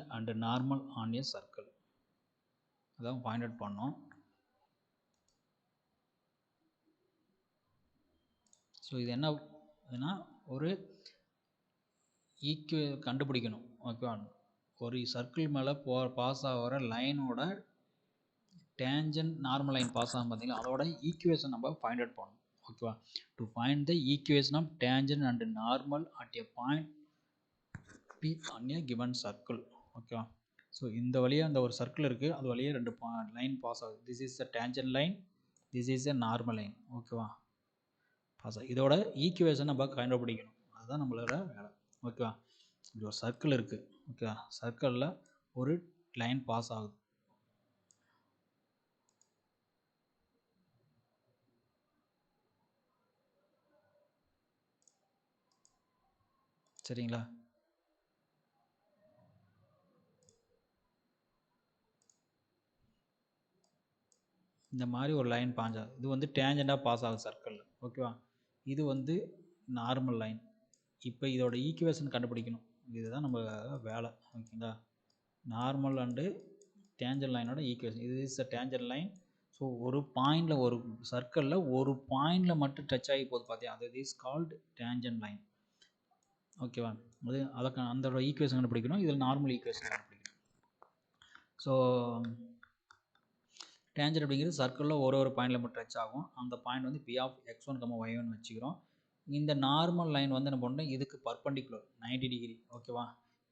tangent and normal on a circle. அதான் find out பண்ணோம். So இது என்ன ஒரு கண்டுபிடிக்கணும். ஓகேவா, ஒரு சர்க்கிள் மேலே பாஸ் ஆகிற லைனோட டேஞ்சன்ட் நார்மல் லைன் பாஸ் ஆகும் பார்த்தீங்களா, அதோட ஈக்குவேஷன் நம்ம ஃபைண்ட் அவுட் பண்ணணும். ஓகேவா, to find the equation of tangent and normal at a point P on a given circle. ஓகேவா, ஸோ இந்த வழியாக அந்த ஒரு சர்க்கிள் இருக்குது, அது வழியாக ரெண்டு லைன் பாஸ் ஆகுது. This is a tangent line, this is a normal line. ஓகேவா, பாஸ் ஆகுது. இதோட ஈக்குவேஷன் நம்ம கண்டுபிடிக்கணும், அதுதான் நம்மளோட வேலை. ஓகேவா, இப்படி ஒரு சர்க்கிள் இருக்குது. ஓகேவா, சர்க்கிளில் ஒரு லைன் பாஸ் ஆகுது. சரிங்களா, இந்த மாதிரி ஒரு லைன் பாஞ்சா இது வந்து டேஞ்சண்டாக பாஸ் ஆகுது சர்க்கிளில். ஓகேவா, இது வந்து நார்மல் லைன். இப்போ இதோட ஈக்குவேஷன் கண்டுபிடிக்கணும், இதுதான் நம்ம வேலை. ஓகேங்களா, நார்மல் அண்டு டேஞ்சன்ட் லைனோட ஈக்குவேஷன். இது is a tangent line. So ஒரு பாயிண்டில், ஒரு சர்க்கிளில் ஒரு பாயிண்டில் மட்டும் டச் ஆகி போகுது பார்த்தியா, அது இஸ் கால்டு டேஞ்சன்ட் லைன். ஓகேவா, அதுக்கு அந்த ஈக்குவேஷன் கண்டுபிடிக்கணும், இதில் நார்மல் ஈக்குவேஷன் கண்டுபிடிக்கணும். ஸோ டேஞ்சன்ட் அப்படிங்கிறது சர்க்கிளில் ஒரு பாயிண்டில் மட்டும் டச் ஆகும். அந்த பாயிண்ட் வந்து பி ஆஃப் x1, y1 வச்சுக்கிறோம். இந்த நார்மல் லைன் வந்து என்ன பண்ணணும், இதுக்கு பர்பண்டிகுலர் 90 டிகிரி. ஓகேவா,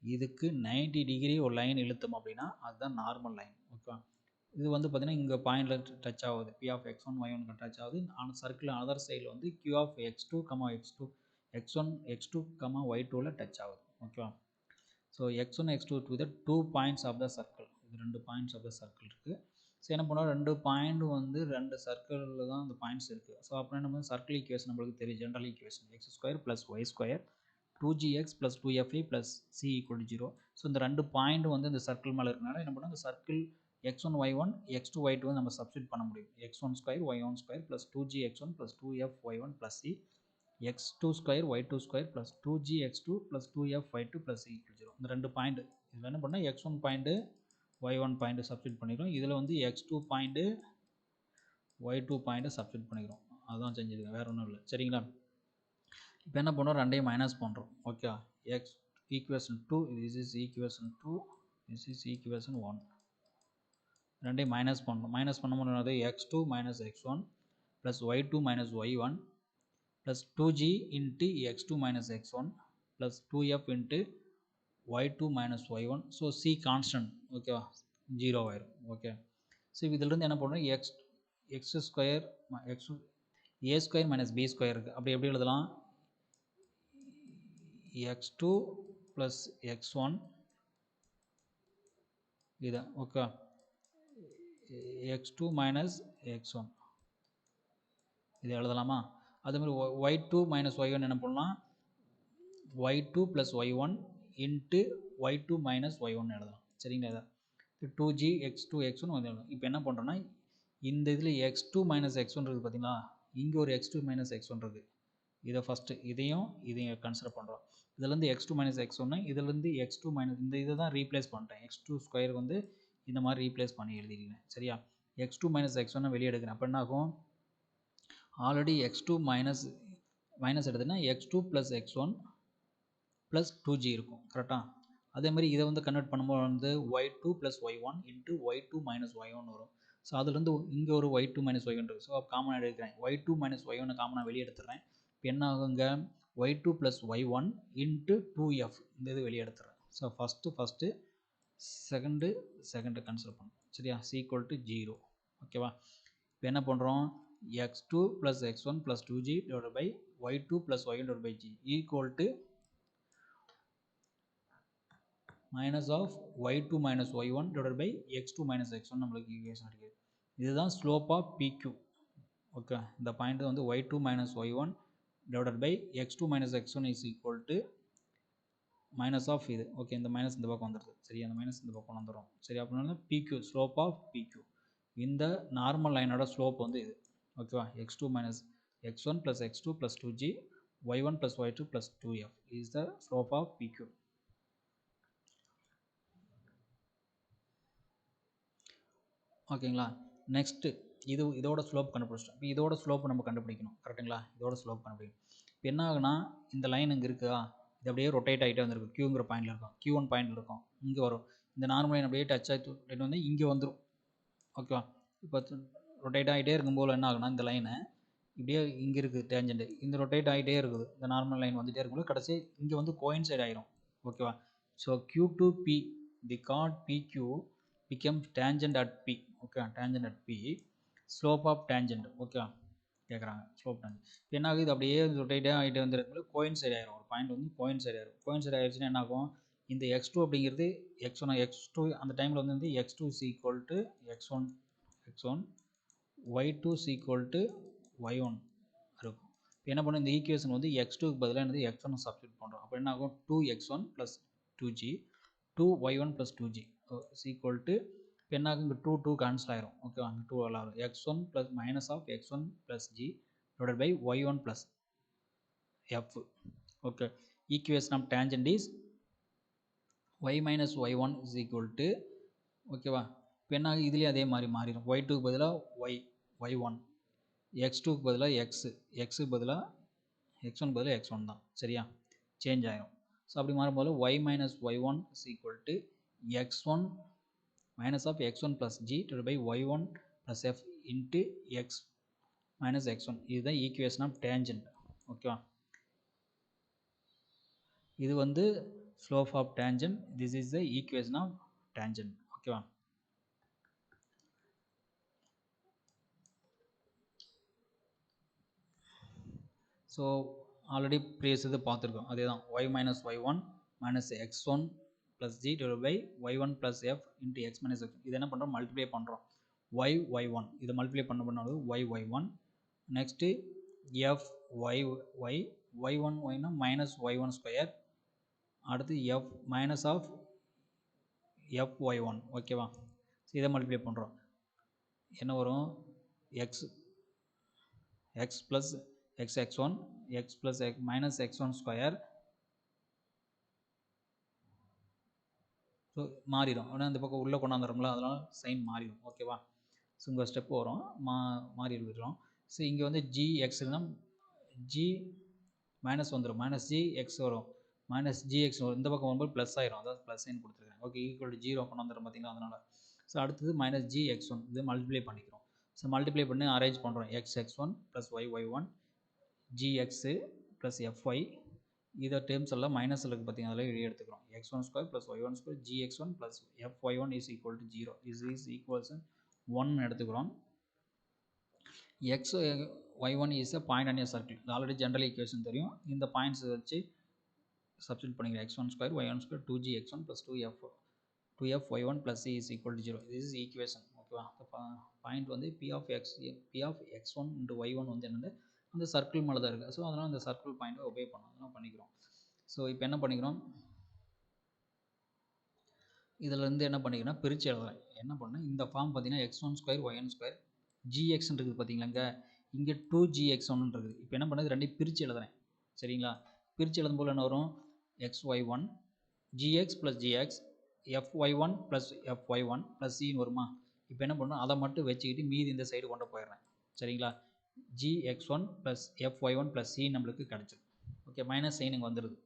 இதுக்கு 90 டிகிரி ஒரு லைன் இழுத்தோம் அப்படின்னா அதுதான் நார்மல் லைன். ஓகேவா, இது வந்து பார்த்தீங்கன்னா இங்கே பாயிண்டில் டச் ஆகுது, P of x1, y1 touch ஆகுது. ஆனால் சர்க்கிள் அதர் சைடில் வந்து q of x2, x1, x2, y2வில் touch ஆகுது. ஓகேவா, so x1, x2 to the 2 points of the circle. இது 2 பாயிண்ட்ஸ் ஆஃப் த சர்க்கிள் இருக்குது. ஸோ என்ன பண்ணோம், 2 பாயிண்ட் வந்து 2 சர்க்கிளில் தான் அந்த பாயிண்ட்ஸ் இருக்குது. ஸோ அப்புறம் என்ன பண்ணணும், சர்க்கிள் ஈக்குவேஷன் நம்மளுக்கு தெரியும், general equation x² + y² 2gx + 2fy + c = 0. So இந்த 2 பாயிண்ட் வந்து இந்த சர்க்கிள் மேலே இருக்கனால என்ன பண்ணோம், இந்த circle x1, y1, x2, y2 வந்து நம்ம சப்ஸ்டிட் பண்ண முடியும். x1² y1² + 2gx1 + 2fy1 + c, x2² y2² + 2gx2 + 2fy2 + c = 0. இந்த 2 பாயிண்ட் இதில் என்ன பண்ணால் x1 point y1 point substitute பண்ணிக்கிறோம். இதில் வந்து x2 பாயிண்ட்டு y2 பாயிண்ட்டை சப்ஸ்டிட் பண்ணிக்கிறோம். அதுதான் செஞ்சுருக்கேன், வேறு ஒன்றும் இல்லை. சரிங்களா, இப்போ என்ன பண்ணுறோம், ரெண்டையும் மைனஸ் பண்ணுறோம். Okay, x equation 2, this is equation 2, this is equation 1. ரெண்டையும் மைனஸ் பண்ணணும். மைனஸ் பண்ண முடியாது, x2 - x1 + y2 - y1 + 2g into x2 - x1 + 2f into y2 - y1. So c constant. ஓகேவா, 0 ஆயிரும். ஓகே, ஸோ இதிலிருந்து என்ன பண்ணுறோம், x² a² - b² இருக்குது. அப்படி எப்படி எழுதலாம், x2 + x1 இது. ஓகே, x2 - x1 இது எழுதலாமா. அதேமாதிரி y2 - y1 என்ன பண்ணலாம், y2 + y1 into y2 - y1 எழுதலாம். சரிங்களா, இதை 2g x2 x1 வந்து எழுதலாம். இப்போ என்ன பண்ணுறோன்னா, இந்த இதில் x2 - x1 இருக்குது பார்த்தீங்களா, இங்கே ஒரு x2 - x1 இருக்குது. இதை ஃபஸ்ட்டு இதையும் கன்சிடர் பண்ணுறோம். இதுலேருந்து x2 - x1, இதுலேருந்து x2 - இந்த இதை தான் ரீப்ளேஸ் பண்ணிட்டேன். x2² வந்து இந்த மாதிரி ரீப்ளேஸ் பண்ணி எழுதிக்கிறேன். சரியா, x2 - x1 வெளியே எடுக்கிறேன். அப்போ என்ன ஆகும், already x2 minus எடுத்துன்னா x2 + x1 + 2g இருக்கும். கரெக்டாக, அதே மாதிரி இதை வந்து கன்வெர்ட் பண்ணும்போது வந்து y2 + y1 into y2 - y1 வரும். ஸோ அதுலேருந்து இங்கே ஒரு y2 - y1 இருக்குது. ஸோ காமனாக எடுக்கிறேன், y2 - y1 காமனாக வெளியே எடுத்துடுறேன். இப்போ என்ன ஆகுங்க, y2 + y1 into 2f இந்த இது வெளியே எடுத்துடுறேன். ஸோ ஃபஸ்ட்டு செகண்டு கன்சிடர் பண்ணுறோம். சரியா, c = 0. ஓகேவா, இப்போ என்ன பண்ணுறோம், x2 + x1 + 2g / y2 + y1 / g = minus of y2 - y1 / x2 - x1 நம்மளுக்கு ஈக்குவேஷன் இருக்குது. இதுதான் ஸ்லோப் ஆஃப் PQ. ஓகே, இந்த பாயிண்ட் வந்து y2 - y1 / x2 - x1 is equal to minus of இது. ஓகே, இந்த மைனஸ் இந்த பக்கம் வந்துடுது. சரி, அந்த மைனஸ் இந்த பக்கம் வந்துடும். சரி, அப்படின்னா PQ, ஸ்லோப் ஆஃப் PQ. இந்த நார்மல் லைனோட ஸ்லோப் வந்து இது. ஓகேவா, x2 - x1 + x2 + 2g y1 + y2 + 2f is the slope of PQ. ஓகேங்களா. நெக்ஸ்ட்டு இதோட ஸ்லோப் கண்டுபிடிச்சிட்டோம். இப்போ இதோட ஸ்லோப் நம்ம கண்டுபிடிக்கணும். கரெக்ட்டுங்களா? இதோட ஸ்லோப் கண்டுபிடிக்கணும். இப்போ என்ன ஆகுனா, இந்த லைன் இங்கே இருக்கா, இது அப்படியே ரொட்டேட் ஆகிட்டே வந்திருக்கு. Qங்கிற பாயிண்டில் இருக்கும். Q1 பாயிண்டில் இருக்கும். இங்கே வரும். இந்த நார்மல் லைன் அப்படியே டச் ஆகிட்டு வந்து இங்கே வந்துடும். ஓகேவா. இப்போ ரொட்டேட் ஆகிட்டே இருக்கும்போது என்ன ஆகுனா, இந்த லைனை இப்படியே இங்கே இருக்குது டேஞ்சண்ட், இந்த ரொட்டேட் ஆகிட்டே இருக்குது. இந்த நார்மல் லைன் வந்துகிட்டே இருக்கும்போது கடைசி இங்கே வந்து கோயின்சைட் ஆயிரும். ஓகேவா. So Q to P, the chord PQ becomes tangent at P. Okay, tangent at P, slope of tangent. Okay கேட்குறாங்க ஸ்லோப் டேஞ்சண்ட். என்ன ஆகுது, அப்படியே ரொட்டேட்டே ஆகிட்டே வந்துருக்கும்போது கோயின்சைட் ஆயிரும். ஒரு பாயிண்ட் வந்து கோயின்சைட் ஆயிரும். கோயின்சைட் ஆயிடுச்சுன்னா என்ன ஆகும், இந்த x2 அப்படிங்கிறது x2 அந்த டைமில் வந்து x2 is equal to x1, y2 is equal to y1 இருக்கும். இப்போ என்ன பண்ணும், இந்த ஈக்குவேஷன் வந்து x2க்கு பதிலாக என்னது x1 சப்ஸ்டியூட் பண்ணுறோம். அப்போ என்ன ஆகும், 2x1 + 2g 2y1 + 2g is equal to, இப்போ என்ன ஆகும், இங்கே 2 கேன்சல் ஆயிரும். ஓகே, அங்கே 2 ஆகும். x1 + minus of x1 + g divided by y1 + f. Okay, equation of tangent is y minus y1 is equal to, ஓகேவா. இப்போ என்ன ஆகும், இதுலேயே அதே மாதிரி மாறிடும். y2க்கு பதிலாக y1, x2க்கு பதிலாக x பதிலாக x1 பதிலாக x1 தான். சரியா, சேஞ்ச் ஆயிரும். ஸோ அப்படி மாறும்போது y minus y1 is equal to x1 minus of x1 plus g divided by y1 plus f into x minus x1. இதுதான் ஈக்குவேஷன் ஆஃப் டேஞ்சண்ட். ஓகேவா. இது வந்து slope of tangent. This is the equation of tangent. ஓகேவா. So already previous இது பார்த்துருக்கோம். அதே தான் y minus y1 minus x1 plus g divided by y1 plus f into x minus x. இது என்ன பண்ணுறோம், மல்டிப்ளை பண்ணுறோம். y1 இதை மல்டிப்ளை பண்ணது y1. Next f y1 y1 minus y1 square, அடுத்து f மைனஸ் ஆஃப் fy1. ஓகேவா. இதை multiply பண்ணுறோம். என்ன வரும், x plus x1 x plus minus x1 square. So மாறிடும். ஆனால் இந்த பக்கம் உள்ளே கொண்டாந்துடும்ல, அதனால் சைன் மாறிடும். ஓகேவா. ஸோ இங்கே ஸ்டெப் வரும், மாறி விடுறோம். ஸோ இங்கே வந்து gxனா g மைனஸ் வந்துடும், மைனஸ் gx வரும், மைனஸ் gx வரும். இந்த பக்கம் வரும்போது ப்ளஸ் ஆயிரும், அதாவது ப்ளஸ் சைன் கொடுத்துருக்கேன். ஓகே, ஈக்குவல் டு 0 கொண்டு வந்துடும் பார்த்தீங்களா, அதனால். ஸோ அடுத்தது மைனஸ் gx1, இது மல்டிப்ளை பண்ணிக்கிறோம். ஸோ மல்டிப்ளை பண்ணி அரேஞ்ச் பண்ணுறோம். xx1 plus y1 gx plus fy. இதை டேர்ம்ஸ் எல்லாம் மைனஸில் இருக்குது பார்த்தீங்கன்னா, அதில் வெளியே எடுத்துக்கிறோம். x1 square plus y1 square gx1 plus fy1 is equal to 0. Is equals 1 எடுத்துக்கிறோம். y1 is a point on a circle. இது ஆல்ரெடி ஜென்ரல் ஈக்குவேஷன் தெரியும். இந்த பாயிண்ட்ஸ் வச்சு சப்ஸ்டியூட் பண்ணிக்கிறேன். x1 square y1 square 2gx1 plus 2f y1 plus c is equal to 0. This is equation. ஓகேவா. Point வந்து p of x1 into y1 வந்து என்னது, அந்த சர்க்கிள் மேலே தான் இருக்குது. ஸோ அதனால் அந்த சர்க்கிள் பாயிண்ட்டை ஒபே பண்ணோம், அதெல்லாம் பண்ணிக்கிறோம். ஸோ இப்போ என்ன பண்ணிக்கிறோம், இதிலேருந்து என்ன பண்ணிக்கிறோம், பிரித்து எழுதுறேன். என்ன பண்ணேன், இந்த ஃபார்ம் பார்த்தீங்கன்னா x1 square y1 square gx இருக்குது பார்த்தீங்களாங்க, இங்கே 2gx1 இருக்குது. இப்போ என்ன பண்ணது, ரெண்டையும் பிரித்து எழுதுறேன். சரிங்களா. பிரித்து எழுதும்போது என்ன வரும், xy1 gx plus gx fy1 plus fy1 plus சின்னு வருமா. இப்போ என்ன பண்ணணும், அதை மட்டும் வச்சுக்கிட்டு மீதி இந்த சைடு கொண்டு போயிடுறேன். சரிங்களா. gx1 plus fy1 plus c நம்மளுக்கு கிடச்சிடும். ஓகே, மைனஸ் சைன் இங்கே வந்துடுது.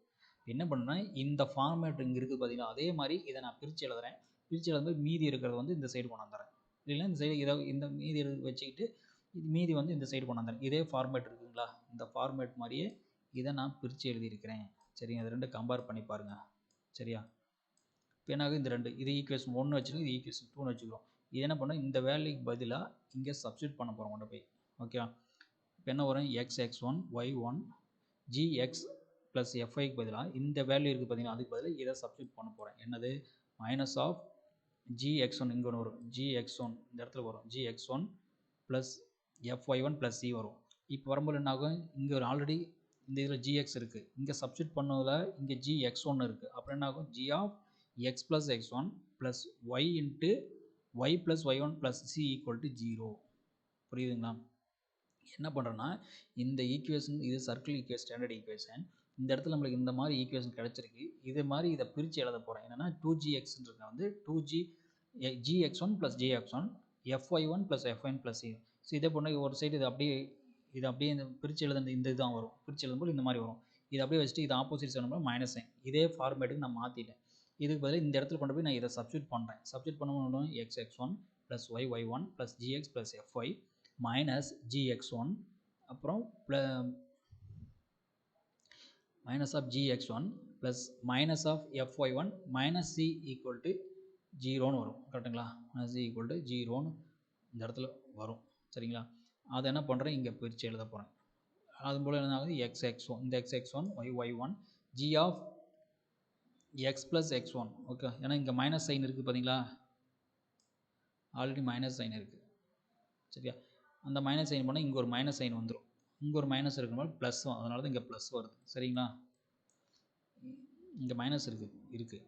என்ன பண்ணுறேன்னா, இந்த ஃபார்மேட் இங்கே இருக்குது பார்த்தீங்கன்னா, அதே மாதிரி இதை நான் பிரித்து எழுதுறேன். பிரித்து எழுதும்போது மீதி இருக்கிறது வந்து இந்த சைடு கொண்டாந்துறேன். இல்லைன்னா இந்த சைடு இதை இந்த மீதி வச்சுக்கிட்டு இது மீதி வந்து இந்த சைடு கொண்டாந்துறேன். இதே ஃபார்மேட் இருக்குங்களா, இந்த ஃபார்மேட் மாதிரியே இதை நான் பிரித்து எழுதியிருக்கிறேன். சரிங்க, அது ரெண்டு கம்பேர் பண்ணி பாருங்கள். சரியா. இப்போ என்னாகும், இந்த ரெண்டு இது ஈக்குவேஷன் 1 வச்சுருக்கோம், இது ஈக்குவேஷன் 2 வச்சுக்கிறோம். இது என்ன பண்ணோம், இந்த வேல்யூக்கு பதிலாக இங்கே சப்ஸ்டியூட் பண்ண போகிறோம் கொண்டு போய். ஓகே, இப்போ என்ன வரும், xx1 y1 gx ப்ளஸ் fyக்கு பதிலாக இந்த வேல்யூ இருக்குது பார்த்தீங்கன்னா, அதுக்கு பதிலாக இதை சப்ஸ்டியூட் பண்ண போகிறேன். என்னது, மைனஸ் ஆஃப் gx1 இங்கே ஒன்று வரும், gx1 இந்த இடத்துல வரும், gx1 plus fy1 plus c வரும். இப்போ வரும்போது என்ன ஆகும், இங்கே ஒரு ஆல்ரெடி இந்த இதில் gx இருக்குது, இங்கே சப்ஸ்டியூட் பண்ணதில் இங்கே gx1 இருக்குது. அப்புறம் என்ன ஆகும், g of x plus x1 plus y into y plus y1 plus c equal to 0. புரியுதுங்களா. என்ன பண்ணுறேன்னா, இந்த ஈக்குவேஷன் இது சர்க்கிள் ஈக்குவேஷன், ஸ்டாண்டர்ட் ஈக்குவேஷன். இந்த இடத்துல நம்மளுக்கு இந்த மாதிரி ஈக்குவேஷன் கிடச்சிருக்கு. இதே மாதிரி இதை பிரித்து எழுத போகிறேன். என்னென்னா 2gx வந்து 2gx1 plus gx1 fy1 plus fn plus C. So இதே போல் ஒரு சைடு இது அப்படியே இந்த பிரித்து எழுத இந்த இதுதான் வரும். பிரித்து எழுதும்போது இந்த மாதிரி வரும். இது அப்படியே வச்சுட்டு இது ஆப்போசிட் சைடு மைனஸ் சைன். இதே ஃபார்மேட்டுக்கு நான் மாற்றிட்டேன். இதுக்கு பதிலாக இந்த இடத்துல கொண்டு போய் நான் இதை சப்ஸ்டியூட் பண்ணுறேன். சப்ஸ்டியூட் பண்ணும்போது x(x1) plus y(y1) plus gx plus fy minus gx1 அப்புறம் minus of gx1 plus minus of fy1 minus c equal to 0ன்னு வரும். கரெக்டுங்களா? மைனஸ் c ஈக்குவல் டு 0ன்னு இந்த இடத்துல வரும். சரிங்களா? அதை என்ன பண்ணுறேன், இங்கே பிரித்து எழுத போகிறேன். அதுபோல் என்ன ஆகுது, x(x1) இந்த x(x1) y(y1) g of x plus x1. Okay, ஏன்னா இங்கே மைனஸ் சைன் இருக்குது பார்த்தீங்களா, ஆல்ரெடி மைனஸ் சைன் இருக்குது. சரியா? அந்த மைனஸ் சைன் பண்ணால் இங்கே ஒரு மைனஸ் சைன் வந்துடும். இங்கே ஒரு மைனஸ் இருக்கும்போது ப்ளஸ், அதனால தான் இங்கே ப்ளஸ் வருது. சரிங்களா? இங்கே மைனஸ் இருக்குது.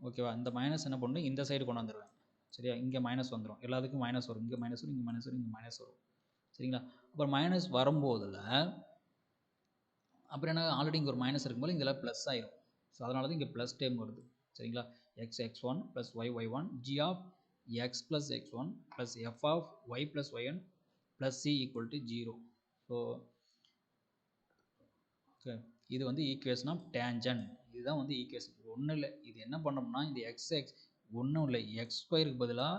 ஓகேவா? இந்த மைனஸ் என்ன பண்ணணும், இந்த சைடு கொண்டு வந்துடுவேன். சரியா? இங்கே மைனஸ் வந்துடும். எல்லாத்துக்கும் மைனஸ் வரும். இங்கே மைனஸ் வரும், இங்கே மைனஸ் வரும், இங்கே மைனஸ் வரும். சரிங்களா? அப்புறம் மைனஸ் வரும்போதில் அப்புறம் என்ன, ஆல்ரெடி இங்கே ஒரு மைனஸ் இருக்கும்போது இதெல்லாம் ப்ளஸ் ஆயிரும். ஸோ அதனால தான் இங்கே ப்ளஸ் டேம் வருது. சரிங்களா? x(x1) plus y(y1) g of x plus x1 plus f of y plus yn plus c equal to 0. So okay, இது வந்து ஈக்குவேஷன் ஆஃப் டேஞ்சன்ட். இதுதான் வந்து ஈக்குவேஷன். ஒன்றும் இல்லை, இது என்ன பண்ணோம்னா இந்த x ஒன்றும் இல்லை, x2 பதிலாக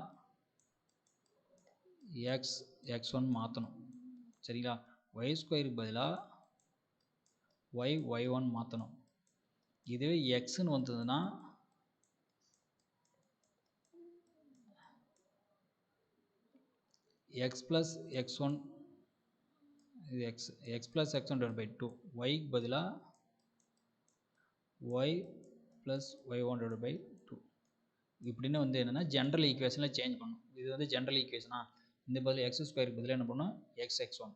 x(x1) மாற்றணும். சரிங்களா? y2 பதிலாக y(y1) மாற்றணும். இதுவே எக்ஸ்ன்னு வந்ததுன்னா எக்ஸ் ப்ளஸ் x1 இது X plus x1 divide by 2, ஒய்க்கு பதிலாக Y plus y1 divide by 2. இப்படின்னு வந்து என்னென்னா ஜென்ரல் ஈக்குவேஷனில் சேஞ்ச் பண்ணணும். இது வந்து ஜென்ரல் ஈக்குவேஷனா, இந்த பதில் x2 பதிலாக என்ன பண்ணணும், x(x1).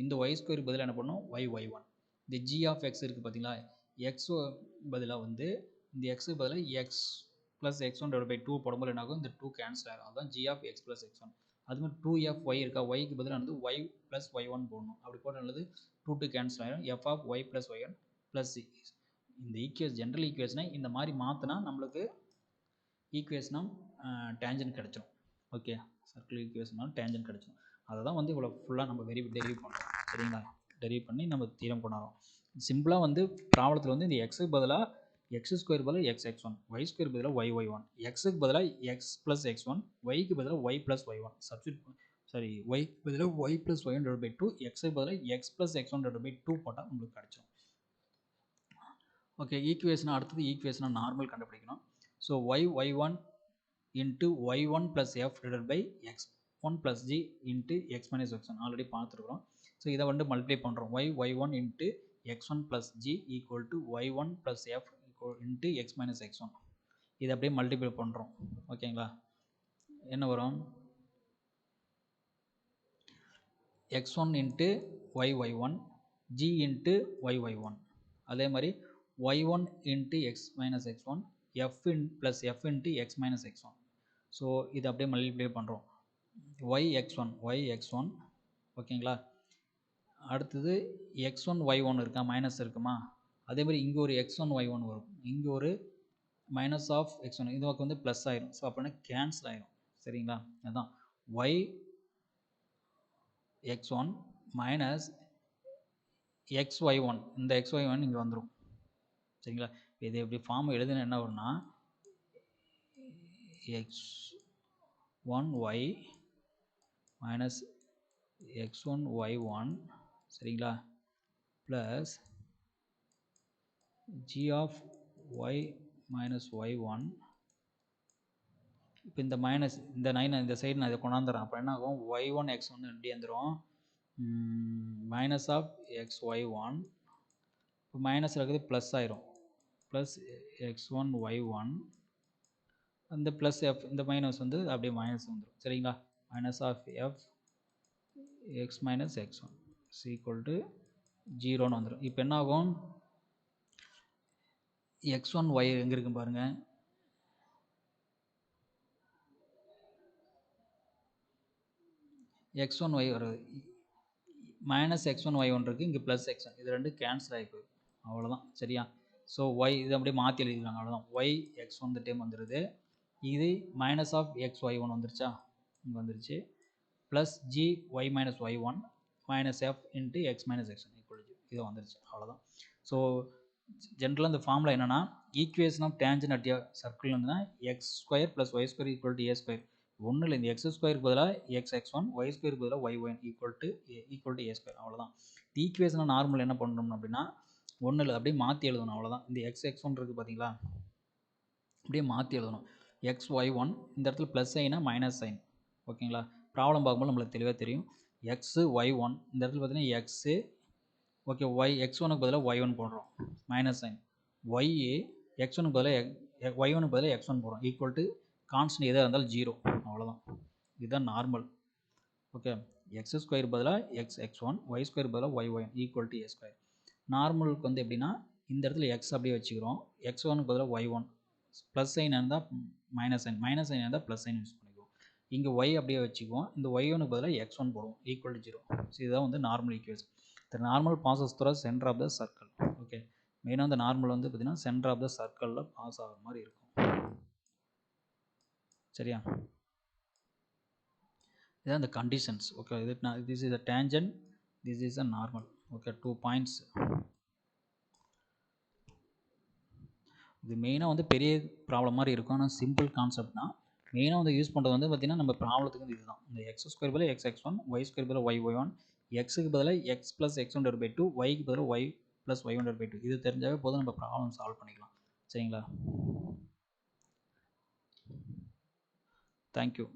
இந்த y2 பதிலாக என்ன பண்ணணும், y(y1). இந்த g ஆஃப் x இருக்குது பார்த்தீங்களா, x பதிலாக வந்து இந்த x பதிலாக x plus x1 divide by 2 போடும்போது என்ன ஆகும், இந்த 2 கேன்சல் ஆகும். அதுதான் g of x plus x1. அது மாதிரி 2f(y) இருக்கா, ஒய்க்கு பதிலாக வந்து y ப்ளஸ் y1 போடணும். அப்படி போடுறது 2 கேன்சல் ஆகிடும். f of y plus y1 plus c. இந்த ஜென்ரல் ஈக்குவேஷனை இந்த மாதிரி மாற்றினா நம்மளுக்கு ஈக்குவேஷனும் டேஞ்சன்ட் கிடச்சிடும். ஓகே, சர்க்கிள் ஈக்குவேஷனாலும் டேஞ்சன்ட் கிடச்சிடும். அதை தான் வந்து இவ்வளோ ஃபுல்லாக நம்ம டெரிவ் பண்ணுறோம். சரிங்களா? டெரிவ் பண்ணி நம்ம தீரம் கொண்டாடுறோம். சிம்பிளாக வந்து ப்ராப்ளத்தில் வந்து இந்த எக்ஸுக்கு பதிலாக x2 பதிலாக x(x1), y2 பதிலாக y(y1), xக்கு பதிலாக x ப்ளஸ் x1, yக்கு பதிலாக y ப்ளஸ் y1 ஒய்க்கு பதிலாக y plus y1 divide by 2, xக்கு பதிலாக x plus x1 divide by 2 போட்டால் உங்களுக்கு கிடச்சிடும். ஓகே, ஈக்குவேஷனாக அடுத்தது ஈக்குவேஷனாக நார்மல் கண்டுபிடிக்கணும். So y(y1) into y1 plus f divide by x1 plus g into x minus x1 already பார்த்துருக்குறோம். ஸோ இதை வந்து மல்டிப்ளை பண்ணுறோம். y(y1) into x1 plus g equal to y1 plus f into x minus x1. இதை அப்படியே multiply பண்ணுறோம். ஓகேங்களா? என்ன வரும், x1 into y(y1) g into y(y1). அதே மாதிரி y1 into x minus x1 f plus f into x minus x1. So இதை அப்படியே மல்டிப்ளை பண்ணுறோம். yx1 ஓகேங்களா? அடுத்தது x1 y1 இருக்கா, மைனஸ் இருக்குமா, அதே மாதிரி இங்கே ஒரு x1 y1 வரும், இங்கே ஒரு மைனஸ் ஆஃப் x1, இதுக்கு வந்து ப்ளஸ் ஆயிரும். ஸோ அப்படின்னா கேன்சல் ஆயிரும். சரிங்களா? அதுதான் yx1 மைனஸ் xy1, இந்த xy1 இங்கே வந்துடும். சரிங்களா? இது எப்படி ஃபார்ம் எழுதுனா என்ன வரும்னா x1y மைனஸ் x1y1, சரிங்களா, plus g of y minus y1. இப்போ இந்த மைனஸ் இந்த 9 இந்த சைடு நான் இதை கொண்டாந்துறேன். அப்போ என்ன ஆகும், y1 x1 எப்படி வந்துடும், மைனஸ் ஆஃப் xy1, இப்போ மைனஸ் இருக்குது ப்ளஸ் ஆயிரும், ப்ளஸ் x1 y1, அந்த ப்ளஸ் எஃப் இந்த மைனஸ் வந்து அப்படியே மைனஸ் வந்துடும். சரிங்களா? Minus of F X minus x1 is equal to 0ன்னு வந்துடும். இப்போ என்ன ஆகும், x1 y எங்கே இருக்கு பாருங்க, x1 y வருது, மைனஸ் x1 y1 இருக்குது, இங்கே ப்ளஸ் x1, இது ரெண்டு கேன்சல் ஆகி போயிடும். அவ்வளோதான். சரியா? ஸோ y இது அப்படியே மாற்றி எழுதிக்கிறாங்க. அவ்வளோதான். y x1 இந்த டைம் வந்துடுது, இது மைனஸ் ஆஃப் x y1 வந்துருச்சா. இங்கே வந்துருச்சு. Plus G Y minus Y one minus F into X minus X one equal G. இது வந்துருச்சு. அவ்வளோதான். ஸோ ஜென்ரலாக இந்த ஃபார்முலா என்னென்னா equation of tangent at circle வந்துன்னா X square plus Y square equal to A square. ஒன்றும் இல்லை, இந்த எக்ஸ் ஸ்கொயருக்கு பதிலாக எக்ஸ் எக்ஸ் ஒன், ஒய் ஸ்கொயருக்கு பதிலாக Y one equal to A square. அவ்வளோதான். ஈக்குவேஷனை நார்மல் என்ன பண்ணணும் அப்படின்னா ஒன்றும் இல்லை, அப்படியே மாற்றி எழுதணும். அவ்வளோதான். இந்த எக்ஸ் எக்ஸ் ஒன் இருக்குது பார்த்தீங்களா, அப்படியே மாற்றி எழுதணும். எக்ஸ் ஒய் ஒன், இந்த இடத்துல ப்ளஸ் சைனா மைனஸ் சைன். ஓகேங்களா. ப்ராப்ளம் பார்க்கும்போது நம்மளுக்கு தெளிவாக தெரியும். எக்ஸு ஒய் ஒன், இந்த இடத்துல பார்த்தீங்கன்னா எக்ஸு, ஓகே, ஒய் எக்ஸ் ஒனுக்கு பதிலாக ஒய் ஒன் போடுறோம், மைனஸ் சைன். ஒய் எக்ஸ் ஒனுக்கு பதிலாக ஒய் ஒனுக்கு பதிலாக எக்ஸ் ஒன் போடுறோம், ஈக்குவல் டு கான்ஸ்டன்ட் எதாக இருந்தாலும் 0. அவ்வளோதான். இதுதான் நார்மல். ஓகே. எக்ஸ் ஸ்கொயர் பதிலாக X X one, Y square பதிலாக Y Y one equal to A square. நார்மலுக்கு வந்து எப்படின்னா இந்த இடத்துல எக்ஸ் அப்படியே வச்சுக்கிறோம், எக்ஸ் ஒனுக்கு பதிலாக ஒய் ஒன், ப்ளஸ் சைன் இருந்தால் மைனஸ் சைன், மைனஸ் சைன் இருந்தால் ப்ளஸ் சைன் யூஸ் பண்ணிக்குவோம். இங்கே ஒய் அப்படியே வச்சுக்குவோம், இந்த ஒய் ஒனுக்கு பதிலாக எக்ஸ் ஒன் போடுவோம், ஈக்குவல் டு 0. ஸோ இதுதான் வந்து normal equation. The normal passes through centre of the circle. Okay. மெயினாக இந்த நார்மல் வந்து பார்த்தீங்கன்னா சென்டர் ஆஃப் த சர்க்கிளில் பாஸ் ஆகிற மாதிரி இருக்கும். சரியா. இதான் இந்த கண்டிஷன்ஸ். ஓகே. இது this is a tangent, this is a normal. Okay. 2 points. இது மெயினாக வந்து பெரிய ப்ராப்ளம் மாதிரி இருக்கும், ஆனால் சிம்பிள் கான்செப்ட் தான். மெயினாக வந்து யூஸ் பண்ணுறது வந்து பார்த்திங்கன்னா நம்ம ப்ராப்ளத்துக்கு வந்து இதுதான். இந்த எக்ஸ் ஸ்கொயர் பதிலாக X X one, Y square பதிலாக ஒய் ஒய் ஒன், எக்ஸுக்கு பதிலாக X plus X one divide by 2, ஒய்க்கு பதிலாக Y plus Y one divide by 2. இது தெரிஞ்சாவே போதும், நம்ம ப்ராப்ளம் சால்வ் பண்ணிக்கலாம். சரிங்களா. தேங்க்யூ.